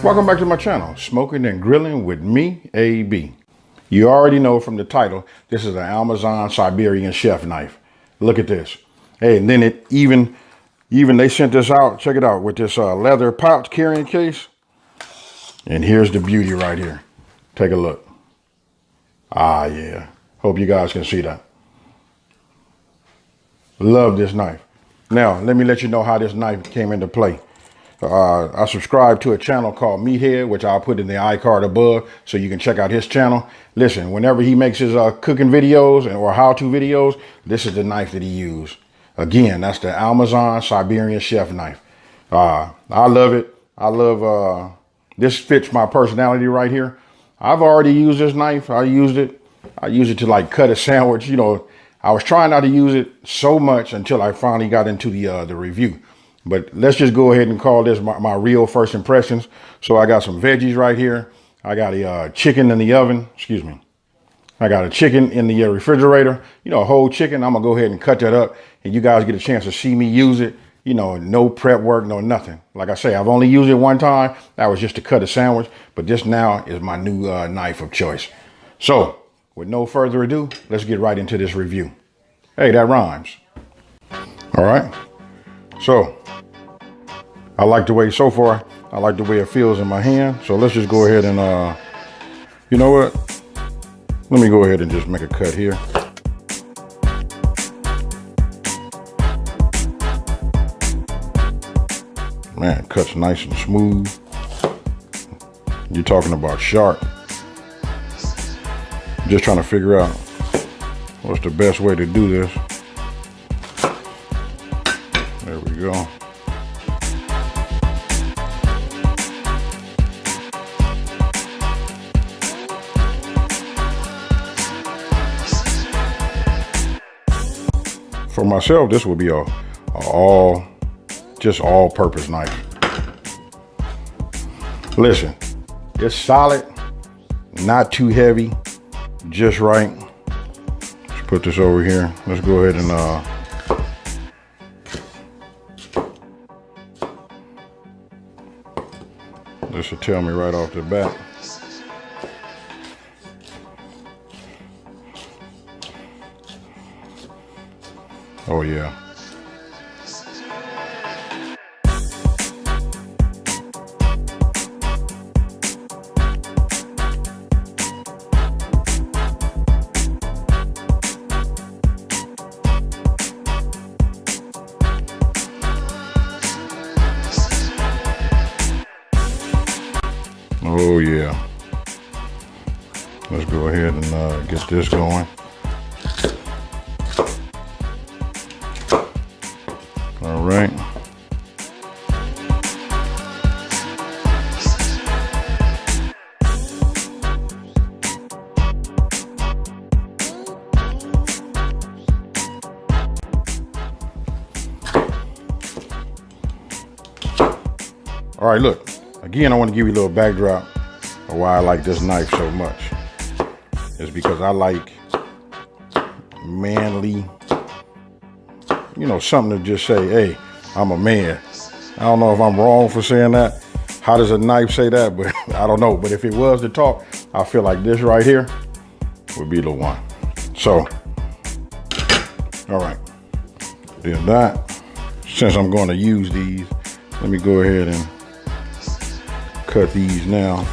Welcome back to my channel, Smoking and Grilling with me, AB. You already know from the title, this is an Almazan Siberian chef knife. Look at this. Hey, and then it even they sent this out, check it out, with this leather pouch carrying case. And here's the beauty right here. Take a look. Ah, yeah. Hope you guys can see that. Love this knife. Now, let me let you know how this knife came into play. I subscribe to a channel called Meathead, which I'll put in the iCard above so you can check out his channel. Listen, whenever he makes his cooking videos or how-to videos, this is the knife that he used. Again, that's the Almazan Siberian chef knife. I love it. I love, this fits my personality right here. I've already used this knife. I used it to like cut a sandwich. You know, I was trying not to use it so much until I finally got into the review. But let's just go ahead and call this my real first impressions. So I got some veggies right here. I got a chicken in the oven. Excuse me. I got a chicken in the refrigerator. You know, a whole chicken. I'm going to go ahead and cut that up. And you guys get a chance to see me use it. You know, no prep work, no nothing. Like I say, I've only used it one time. That was just to cut a sandwich. But this now is my new knife of choice. So with no further ado, let's get right into this review. Hey, that rhymes. All right. So I like the way, so far, I like the way it feels in my hand. So let's just go ahead and, you know what? Let me go ahead and just make a cut here. Man, it cuts nice and smooth. You're talking about sharp. Just trying to figure out what's the best way to do this. There we go. For myself, this would be a all-purpose knife. Listen, it's solid, not too heavy, just right. Let's put this over here. Let's go ahead and this should tell me right off the bat. Oh yeah. Oh yeah. Let's go ahead and get this going. All right. All right, look. Again, I want to give you a little backdrop of why I like this knife so much. It's because I like manly, you know, something to just say, hey, I'm a man. I don't know if I'm wrong for saying that. How does a knife say that? But I don't know. But if it was to talk, I feel like this right here would be the one. So, all right. Then that, since I'm going to use these, let me go ahead and cut these now.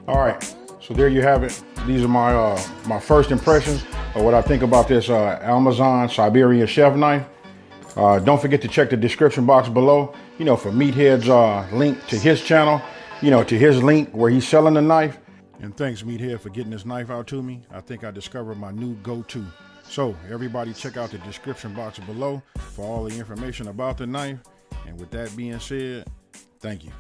All right, so there you have it. These are my first impressions of what I think about this Almazan Siberian chef knife. Don't forget to check the description box below, you know, for Meathead's link to his channel, you know, to his link where he's selling the knife. And thanks, Meathead, for getting this knife out to me. I think I discovered my new go-to. So everybody check out the description box below for all the information about the knife. And with that being said, thank you.